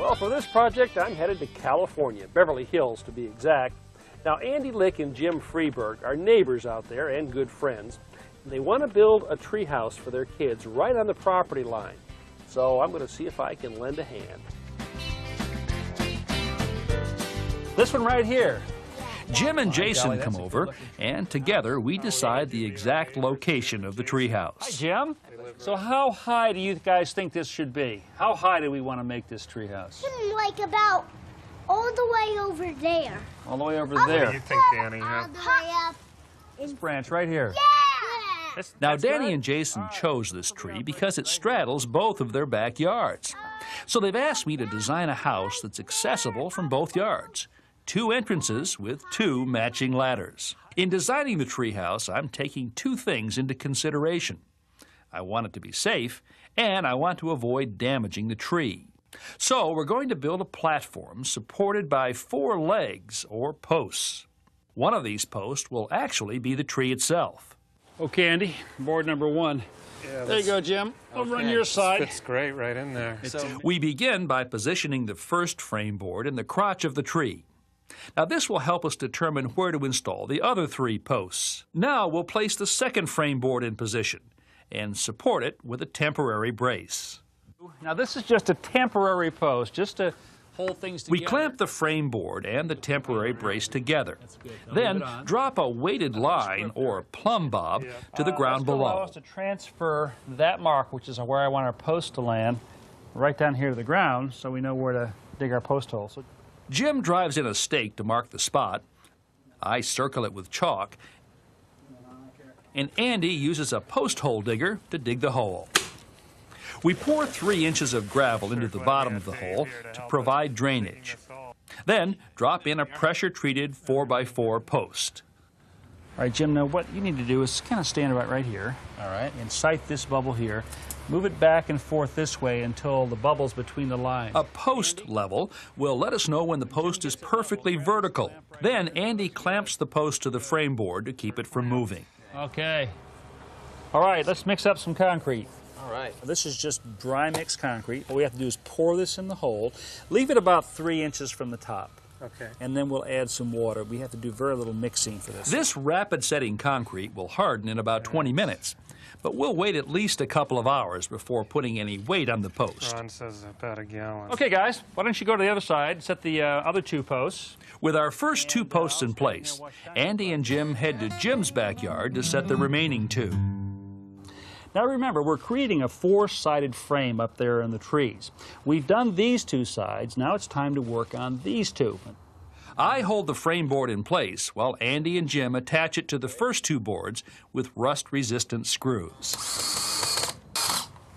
Well, for this project, I'm headed to California, Beverly Hills to be exact. Now, Andy Lick and Jim Freeberg are neighbors out there and good friends. They want to build a treehouse for their kids right on the property line. So I'm going to see if I can lend a hand. This one right here. Jim and Jason come over, and together we decide the exact location of the treehouse. Hi, Jim. So how high do you guys think this should be? How high do we want to make this treehouse? Like about all the way over there. All the way over What there. do you think, Danny? All the way up. This branch right here. Yeah! Now, Danny and Jason chose this tree because it straddles both of their backyards. So they've asked me to design a house that's accessible from both yards. 2 entrances with 2 matching ladders. In designing the treehouse, I'm taking 2 things into consideration. I want it to be safe, and I want to avoid damaging the tree. So we're going to build a platform supported by 4 legs or posts. One of these posts will actually be the tree itself. Okay, Andy, board number 1. Yeah, there you go, Jim. Over on your side. Fits great right in there. We begin by positioning the first frame board in the crotch of the tree. Now, this will help us determine where to install the other 3 posts. Now we'll place the second frame board in position and support it with a temporary brace. Now, this is just a temporary post, just to hold things together. We clamp the frame board and the temporary brace together. Then drop a weighted line or plumb bob to the ground Allow below. us to transfer that mark, which is where I want our post to land, right down here to the ground, so we know where to dig our post hole. So Jim drives in a stake to mark the spot. I circle it with chalk. And Andy uses a post hole digger to dig the hole. We pour 3 inches of gravel into the bottom of the hole to provide drainage. Then drop in a pressure-treated 4x4 post. All right, Jim, now what you need to do is kind of stand about right here. All right. And sight this bubble here. Move it back and forth this way until the bubble's between the lines. A post level will let us know when the post is perfectly vertical. Then Andy clamps the post to the frame board to keep it from moving. Okay. All right, let's mix up some concrete. All right. This is just dry mixed concrete. What we have to do is pour this in the hole. Leave it about 3 inches from the top. Okay. And then we'll add some water. We have to do very little mixing for this. This rapid setting concrete will harden in about 20 minutes. But we'll wait at least a couple of hours before putting any weight on the post. Ron says about a gallon. Okay, guys, why don't you go to the other side and set the other 2 posts. With our first 2 posts in place, Andy and Jim head to Jim's backyard to set the remaining 2. Now remember, we're creating a 4-sided frame up there in the trees. We've done these 2 sides. Now it's time to work on these 2. I hold the frame board in place while Andy and Jim attach it to the first 2 boards with rust-resistant screws.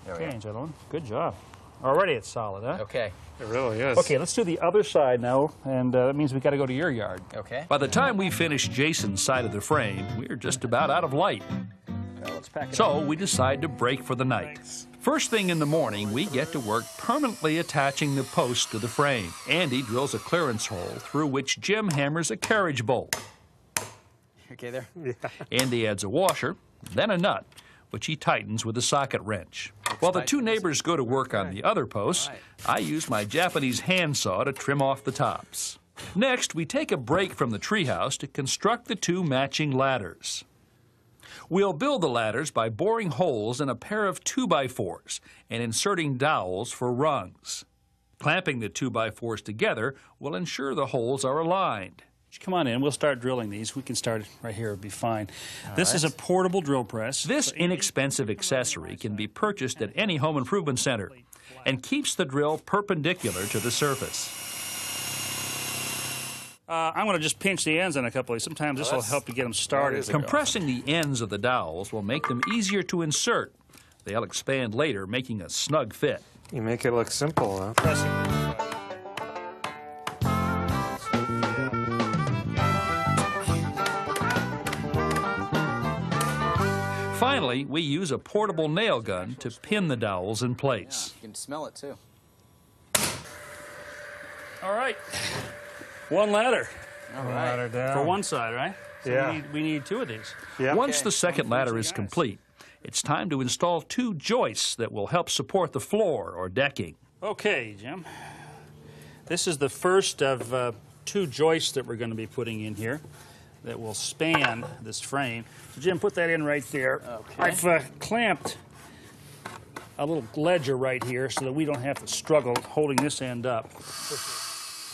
Okay, gentlemen, good job. Already it's solid, huh? Okay. It really is. Okay, let's do the other side now, and that means we got to go to your yard. Okay. By the time we finish Jason's side of the frame, we're just about out of light. Well, let's pack it So we decide to break for the night. First thing in the morning, we get to work permanently attaching the post to the frame. Andy drills a clearance hole through which Jim hammers a carriage bolt. Okay there? Yeah. Andy adds a washer, then a nut, which he tightens with a socket wrench. While the 2 neighbors go to work on the other posts, I use my Japanese handsaw to trim off the tops. Next, we take a break from the treehouse to construct the 2 matching ladders. We'll build the ladders by boring holes in a pair of 2x4s and inserting dowels for rungs. Clamping the 2x4s together will ensure the holes are aligned. Come on in. We'll start drilling these. We can start right here. It'll be fine. This is a portable drill press. This inexpensive accessory can be purchased at any home improvement center and keeps the drill perpendicular to the surface. I'm going to just pinch the ends on a couple of these. Sometimes this will help to get them started. Compressing the ends of the dowels will make them easier to insert. They'll expand later, making a snug fit. You make it look simple, huh? Finally, we use a portable nail gun to pin the dowels in place. You can smell it, too. All right. 1 ladder. All right. Ladder down. For 1 side, right? So Yeah. we need 2 of these. Yeah. Once the second ladder is complete, it's time to install 2 joists that will help support the floor or decking. Okay, Jim. This is the first of 2 joists that we're going to be putting in here that will span this frame. So Jim, put that in right there. Okay. I've clamped a little ledger right here so that we don't have to struggle holding this end up.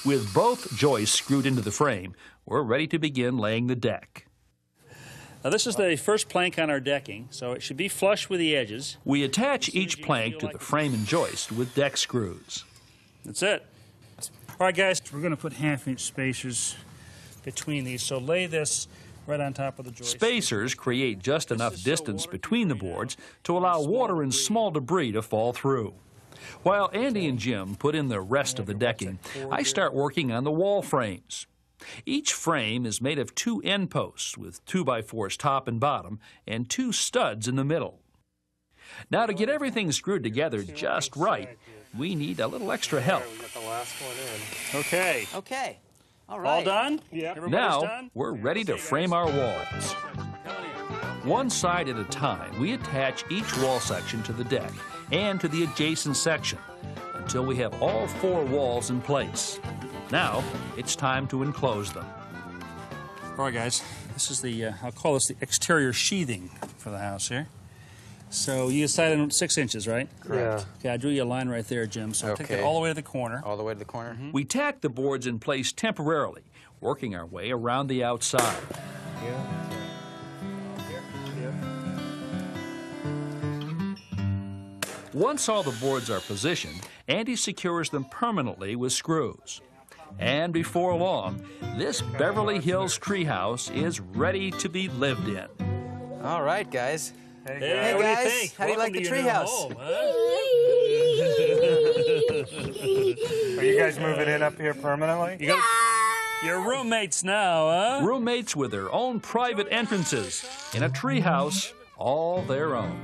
With both joists screwed into the frame, we're ready to begin laying the deck. Now this is the first plank on our decking, so it should be flush with the edges. We attach each plank to the frame and joist with deck screws. That's it. All right, guys, we're going to put 1/2-inch spacers between these, so lay this right on top of the joist. Spacers create just enough distance between the boards to allow water and small debris to fall through. While Andy and Jim put in the rest of the decking, I start working on the wall frames. Each frame is made of 2 end posts with 2x4s top and bottom and 2 studs in the middle. Now, to get everything screwed together just right, we need a little extra help. We got the last one in. Okay. Okay. All right. All done? Yeah. Everybody's Now, done? we're ready to frame our walls. One side at a time, we attach each wall section to the deck and to the adjacent section until we have all 4 walls in place. Now, it's time to enclose them. All right, guys. This is the, I'll call this the exterior sheathing for the house here. So you decided on 6 inches, right? Correct. Okay, I drew you a line right there, Jim. So take it Okay. all the way to the corner. All the way to the corner. We tack the boards in place temporarily, working our way around the outside. Once all the boards are positioned, Andy secures them permanently with screws. And before long, this Beverly Hills treehouse is ready to be lived in. All right, guys. Hey, Hey, what guys. do you think? How do you like Welcome the to your new treehouse? home, huh? Are you guys moving in up here permanently? You're roommates now, huh? Roommates with their own private entrances in a treehouse all their own.